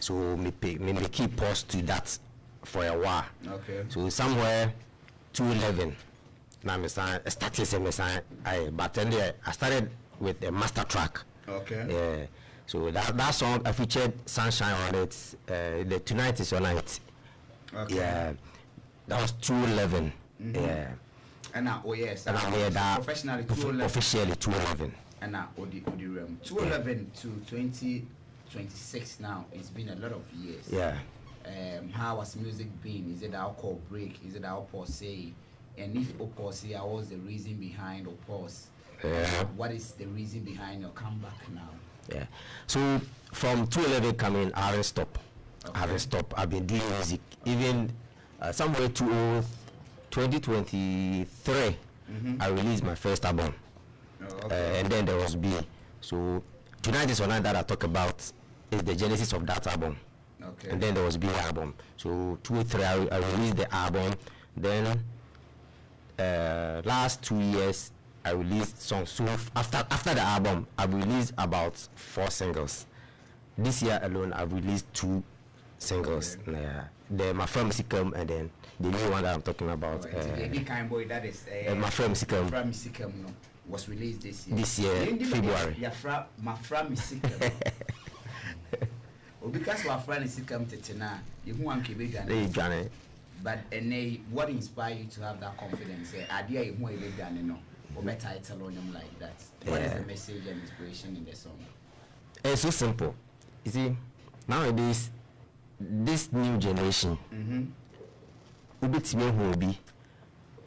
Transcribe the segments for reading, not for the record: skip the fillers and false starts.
So me keep pause to that for a while. Okay. So somewhere 211. Now me started but then I started with a master track. Okay. Yeah. So that song I featured Sunshine on it. The Tonight Is Your Night. Okay. Yeah. That was 211. Yeah. And now, oh yes, and I hear that professionally 211. Officially 211. And now, Odi 211 to 2026 now. It's been a lot of years. Yeah. How has music been? Is it alcohol break? Is it alcohol say? And if pause here, what's the reason behind pause? What is the reason behind your comeback now? Yeah. So from 211 coming, I haven't stopped. Okay. I haven't stopped. I've been doing music. Even somewhere to 2023, I released my first album. And then there was B. So Tonight Is Your Night that I talk about is the genesis of that album. Okay. And then there was B album. So 203 I released the album. Then last 2 years I released songs. So after the album I've released about 4 singles. This year alone I've released 2 singles. The My Friend Musicum and then the new one that I'm talking about. The kind boy that is My Friend Musicum. My Friend Musicum was released this year. This year, February. My Friend Musicum. Because my friend is come to Tina, you want to be done. But what inspired you to have that confidence? Idea you want to be done, no, or better title on them like that. What is the message and inspiration in the song? It's so simple. You see, nowadays, this new generation,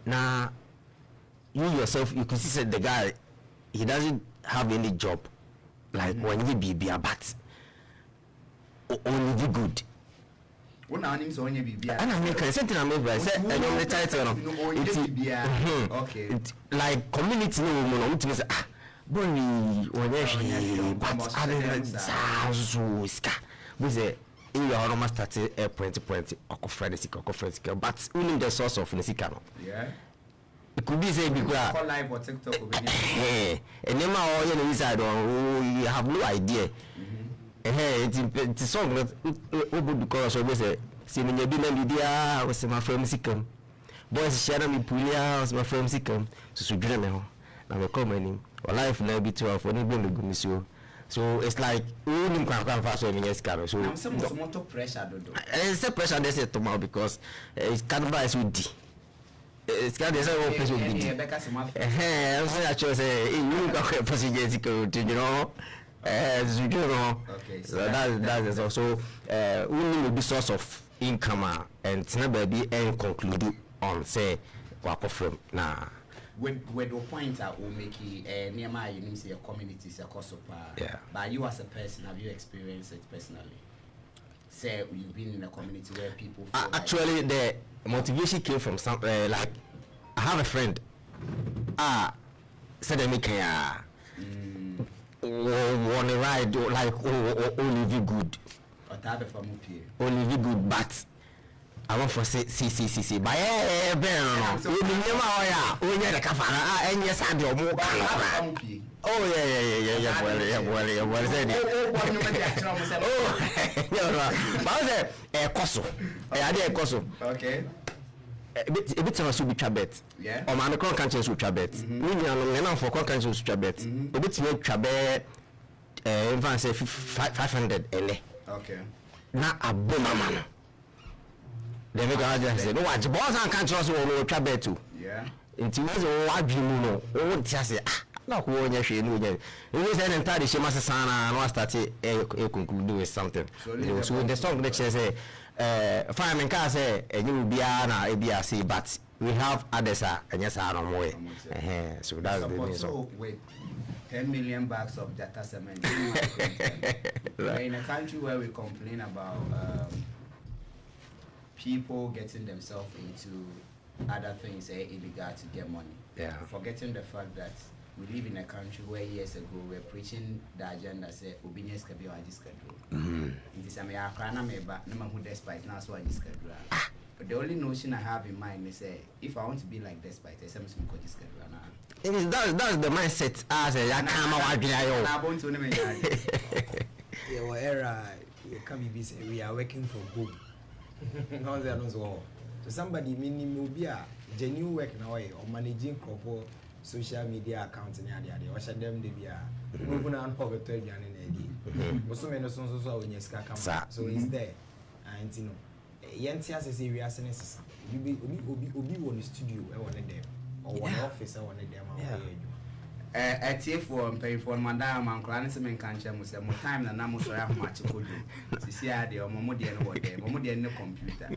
now you yourself, you can see the guy, he doesn't have any job, like when you be a bat. Only good. What now names only be and I mean, something I made by say, I know the title. Okay. Like community no woman, say, ah, boy, when you but other than so ska. We say, in your normal started a point, but only the source of Nesicano. Yeah. It could be say because call live or TikTok. And then my own inside, you have no idea. It's song that because I was see when you be media was my friend Musicum. Boys share me pulia was my friend Musicum. So dream now. I'm a common or life now be 12 for the good. So it's like only can fast when you scan. So I'm some more pressure do. It's the pressure they say to me because it's cannabis with D. It's got this whole place with D. I'm saying actually say you got procedure to you know. Okay, so that is also will be source of income and it's never be and conclude on say work from now. With the point I will make it near my say a community is a cost of but you as a person, have you experienced it personally? Say you've been in a community where people feel actually like the motivation came from some like I have a friend said they make want to ride like only good. Only good, but I want for see. But okay. A bit of a super bet. Yeah. Or my conscience super bet. We are for conscience super bet. A bit of trabe, advance 500 okay. Now a boomer. Then we go just say, no, what boss and conscience will trabe too. Yeah. Into what you know, oh, just say, no, who on your shade, it was an entire she must sana and started a conclude with something. So the song that says, fireman can say you will be an ABRC, but we have others and yes, I don't know. So that's the reason. With 10 million bags of data cement in a country where we complain about people getting themselves into other things illegal to get money. Yeah. Forgetting the fact that we live in a country where years ago we were preaching the agenda say obedience can be our schedule. It is a crana meba no who despite now so I schedule. But the only notion I have in mind is if I want to be like despite I say some call schedule now. It is that's the mindset as a come out I want to name it. Yeah, well, era we are working for Boom. So somebody meaning be a genuine work now or managing couple social media accounts in the watch them they be a moving on for 12 years in also many songs so when you so it's there and you know yentia say we are saying you be on the studio I want them or one office I want them etie for pay for madam man kra ne se men kan che mo se mo time na mo so ya ho ma che kodu sisi ade o mo de no wode mo de ne computer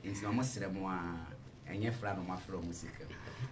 inti mo sere mo a enye fra no ma fra music.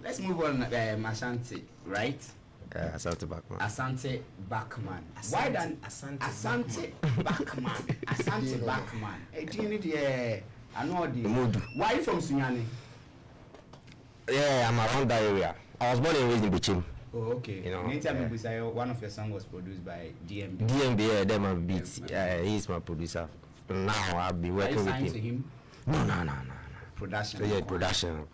Let's move on. Asante, right? Asante Buckman. Asante Buckman. Why then Asante Buckman? Asante Buckman. Do you need I know the mood. Why you from Sunyani? Yeah, I'm around that area. I was born and raised in Bichim. Oh, okay. You know, one of your songs was produced by DMB. DMB, yeah, them are beats. He's my producer. Now I'll be working with him. Are you signed to him? No. Production. So yeah, production.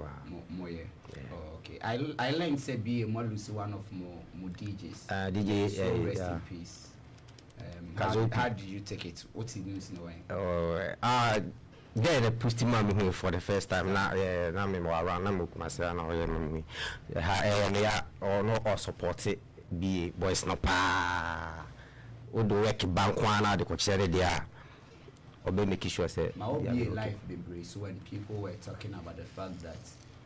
More yeah. Oh, okay. I learned to be a Lucy, one of more DJs. DJ, so rest in peace. How did you take it? What's the news in a way? Then they pushed him on for the first time. Now, now me around. Now myself now me. Or no or support it. Be boys no pa. Odo work bank one. They could share it there. Or be making sure say. My be life be brave. So when people were talking about the fact that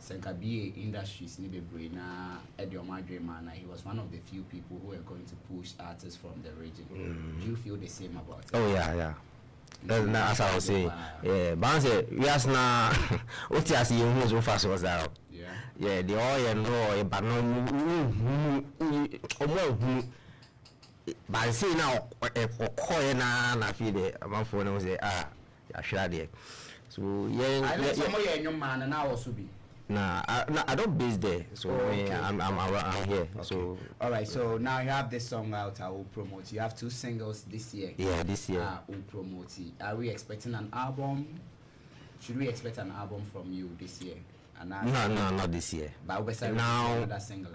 Senka be industries ni be brave na Edio Madre man, he was one of the few people who were going to push artists from the region. Do you feel the same about it? Oh yeah. That's how I was saying. Yeah, but we ask now. What you see, you know, so fast was that. Yeah, the oil no, but no. But I say now, a na feel the amount for them say I should there. So yeah, I let some of your young man and I also be. Nah, I don't base there, so okay. I'm here. Okay. So all right, so now you have this song out. I will promote. You have 2 singles this year. Yeah, this year. Will promote it. Are we expecting an album? Should we expect an album from you this year? No, not this year. But we're now another single.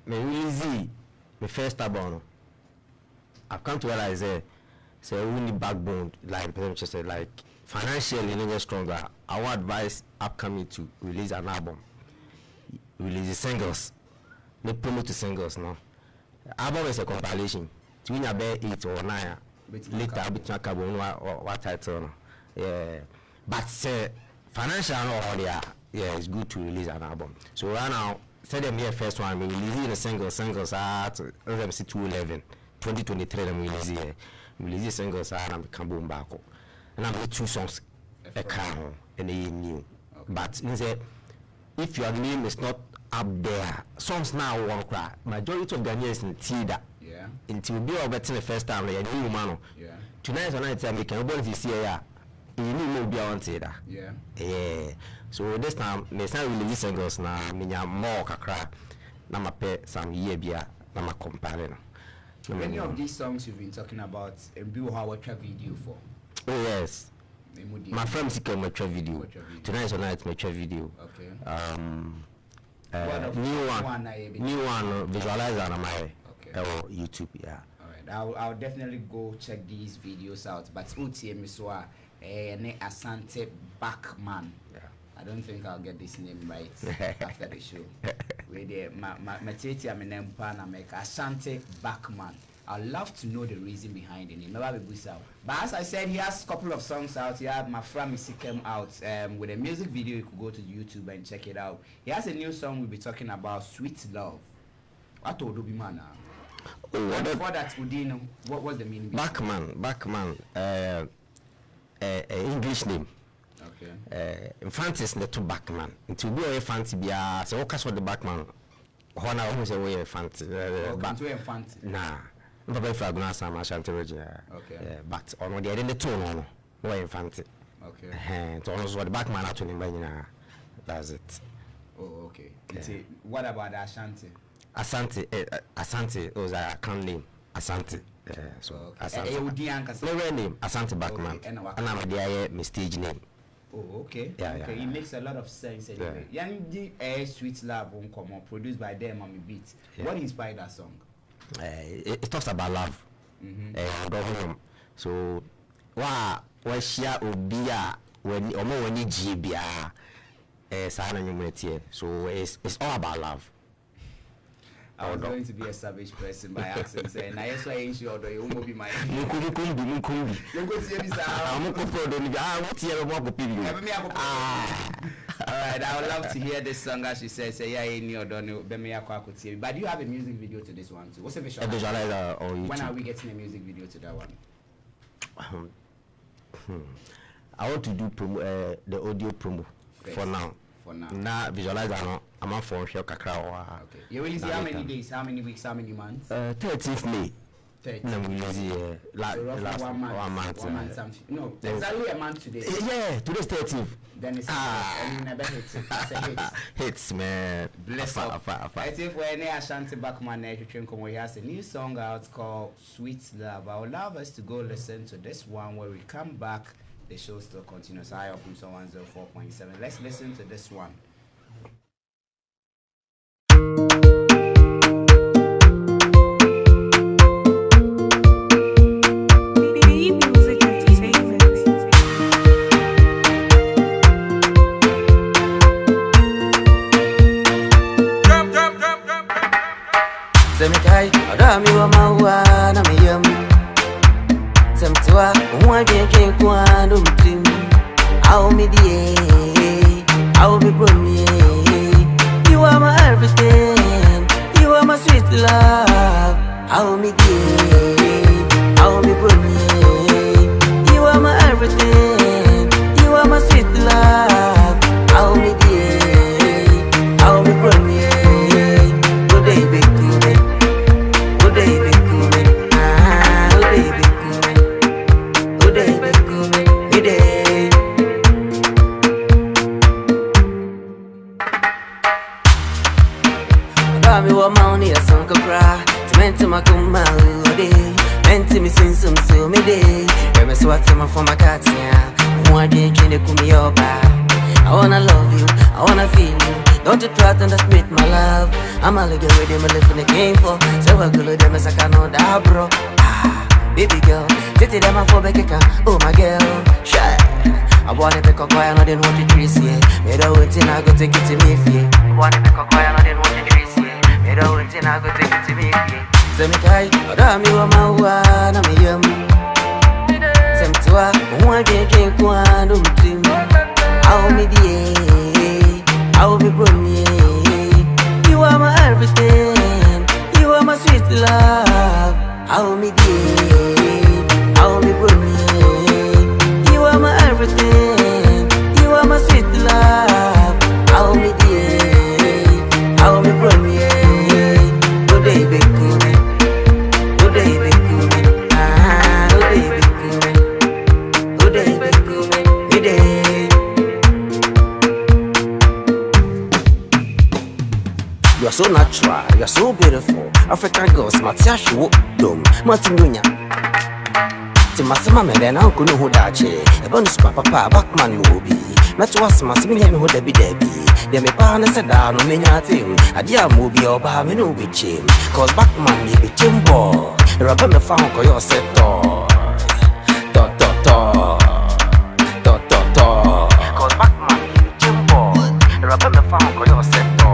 Me easy. My first album. I've come to realize so we need backbone, like financially never stronger. I would advise upcoming to release an album, release the singles, they promote the singles now. Album is a compilation. To win about 8 or 9 later, I'll be talking about what title. Yeah, but financial yeah, it's good to release an album. So right now, say them here first one, we release the singles at let see 2023. I'm release the singles and I'm come back. And I'm 2 songs a car and a new. Okay. But if your name is not up there, songs now won't cry. Majority of Ghanaians in Tida. Yeah. Until be better the first time, like a new man. Yeah. Tonight on night, we can go to see ya. You need be on Tida. Yeah. Yeah. So this time, let's not release singles now. Minya more kakra. Nama pay some year beer. Nama comparing. Many of these songs you've been talking about, and be how watch a video for. Oh yes. My friends can make a video. Tonight on night make a video. Okay. New one visualizer on my YouTube. Yeah. All right. I'll definitely go check these videos out. But Miswa Asante Buckman. Yeah. I don't think I'll get this name right after the show. With my tete I'm in Empana make Asante Buckman. I'd love to know the reason behind the name. But as I said, he has a couple of songs out. He has my friend Music out with a music video. You could go to YouTube and check it out. He has a new song we'll be talking about, Sweet Love. What told you, man? Before that, Udino, what was the meaning? Buckman, English name. Okay. Francis Neto Buckman. To be a fancy beer, so what the Buckman? Honor almost away a fancy. Nah. But if I go some Asante okay. But on the other tone, no infant. Okay. And almost what the Backman actually that's it. Oh, okay. Yeah. What about Asante? Asante was a account name. Asante. So Asante. No real name. Asante Buckman. Okay. And I'm my stage name. Oh, okay. Yeah. It makes a lot of sense anyway. Yeah. Sweet Love won't come on, produced by them on the beat. Yeah. What inspired that song? It talks about love. So wa share obia when omo wani jibia sana nyumretie. So it's all about love. I was going to be a savage person by accident saying I saw you sure do you mo be my mukumbi you go see me sir I'm go for do what you want to be all right, I would love to hear this song as she says say yeah any odo no be me akwa kotie. But do you have a music video to this one too? What's the visualizer or YouTube? When are we getting a music video to that one? I want to do the audio promo for now. Now visualizer no I'm on for sure kakra. Okay. You will see how many days, how many weeks, how many months? 13th May. 13th. No, we use last 1 month. 1 month something. No, exactly a month today. Yeah, today's 13th. Then it's and you never hits it. That's a hit. Hits, man. Bless up. I think for any Asante Buckman he has a new song out called Sweet Love. I would love us to go listen to this one. Where we come back, the show still continues. I Opemsuo 104.7. Let's listen to this one. Bmusic entertainment. Semikai, Adami wa mawa na miyam. Semtua, mwaje kwa ndumtim. Au midie, au mibrumie. You are my everything. You are my sweet love. Au midie, au mibrumie. You are my everything. You are my sweet love. Au midie, au mibrumie. Good day, big good. Good day, big good. Good day, big good. Good day, big good. Good day. Bami wa mauni ya sonka bra. Tumenti makuma ude. Menti misinsum su mide. Reme swati mafoma katia. Mwadi kine kumioba. I wanna love you, I wanna feel you. Don't you try to underestimate my love. I'm a little ready, I'm living the game for. So I go to them as I can know that, bro. Baby girl, titty them a for Bekeka. Oh my girl, shy. I want to pick a quiet, I didn't want to trace you. Made a waiting, I go take it to me, fee. I want to pick a quiet, I didn't want to trace you. Made a waiting, I go take it to me, fee. Semikai, Adami wa mawa na miyam. Semtua, mwaje kwa ndumtim. Au midie, au mibrumie. You are my everything. You are my sweet love. Au midie, au mibrumie. You are my everything. You are my sweet love. Au midie, au mibrumie. Good day, big good. Good day, big good. Good day, big good. Good day, big good. Good day. You are so natural, you are so beautiful. African girls, Matiashi wo dom, Matimunya. Timasama me then uncle no dache. A bonus papa Buckman will be. Metwas must be him who debi. They may partner said down on many thing. A dear movie or Bahami no be chim. Cause Buckman may be chimbo. Rubber me found for your set door. Cause Buckman may be chimbo. Rubber me found for your set door.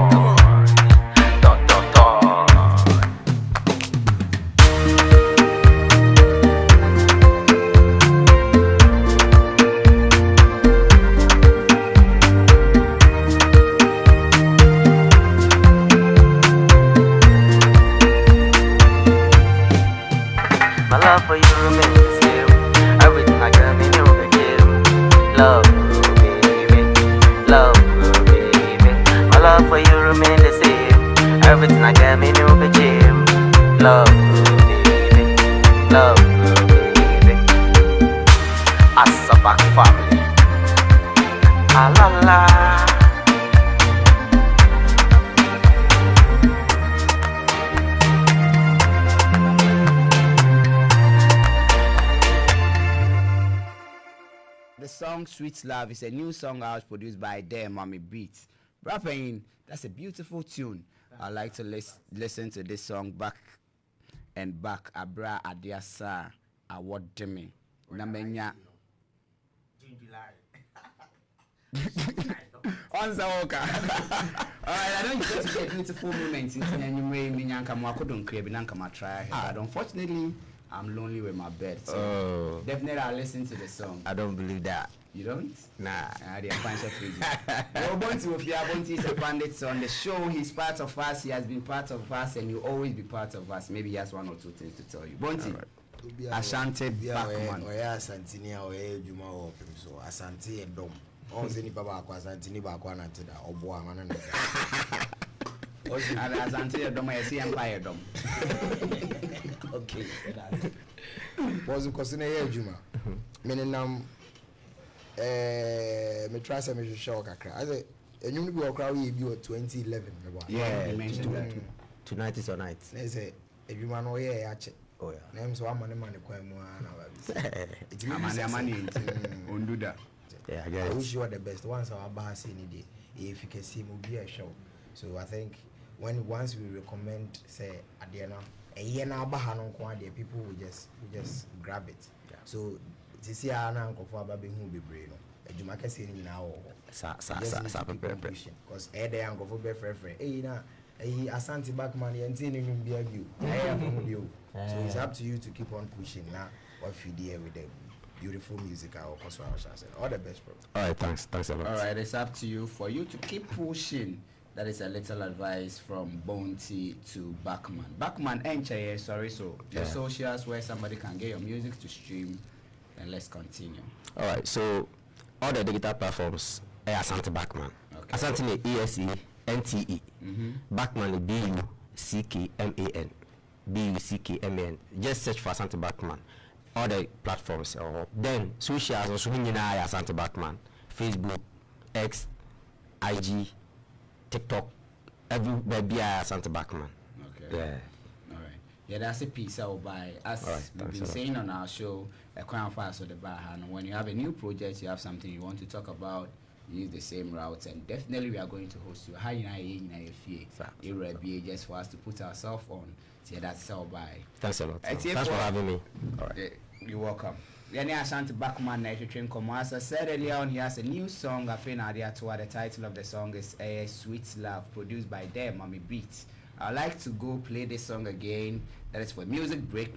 My love for you remains the same. Everything I got me new again. Love, baby. Love, baby. My love for you remains the same. Everything I got me new again. Love, baby. Love, baby. Asante family. Ah la la. The song Sweet Love is a new song out produced by Dare Mommy Beats. Rapping, that's a beautiful tune. I like to listen to this song back and back. Abra Adiasa Award Demi. Namenya. June, July. On the walker. Alright, I don't get to get beautiful moments in any way. I couldn't crave and come try. But unfortunately, I'm lonely with my bed. So definitely I'll listen to the song. I don't believe that. You don't? Nah. They're a bunch of crazy. Bonti is a bandit on the show. He's part of us. He has been part of us, and he'll always be part of us. Maybe he has one or two things to tell you. Bonti. Asante Buckman. Asante ni awe Juma Opemsuo. Asante edom. Onse ni baba kwa Asante ni ba kwa na teda obo amana na. Asante edom I see empire edom. Okay. Was because na ye Juma. Menenam me try say me show kakra. I say enyum bi okra we bi 2011 me ba. Yeah, you mentioned that. Tonight is your night. They say Juma no ye ache. Oh yeah. Name so amane mane kwa mu na ba bi. Amane Onduda. Yeah, I I get wish it. you are the best. Once our boss any day, if you can see me be a show. So I think once we recommend say at the end a year now bahano kwade people will just grab it. Yeah. So this year na nkofo ababe hu bebre no. Adwuma kase ni na wo. Sa Because there nkofo be frefre. Na Asante Buckman yenti ni nyum bia bio. So it's up to you to keep on pushing now. What feed here with them. Beautiful music. All the best, bro. All right, thanks a lot. All right, it's up to you for you to keep pushing. That is a little advice from Bonti to Buckman. Buckman, sorry, so your socials where somebody can get your music to stream, and let's continue. All right, so all the digital platforms are Asante Buckman. Okay. Asante ni ESENTE. Buckman is BUCKMAN. BUCKMAN. Just search for Asante Buckman. All the platforms. Then socials also Asante Buckman. Facebook, X, IG, TikTok, everywhere be Asante Buckman. Okay. Yeah. All right. Yeah, that's a piece I'll buy. As we've been saying on our show, a crown fast of the bar. And when you have a new project, you have something you want to talk about, use the same routes, and definitely we are going to host you. How you just for us to put ourselves on. So that's sell by. Thanks a lot. Thanks for having me. All right. You're welcome. Then Asante Buckman train come. As I said earlier on, he has a new song. I think the title of the song is Sweet Love, produced by them, Mommy Beats. I'd like to go play this song again. That is for music break.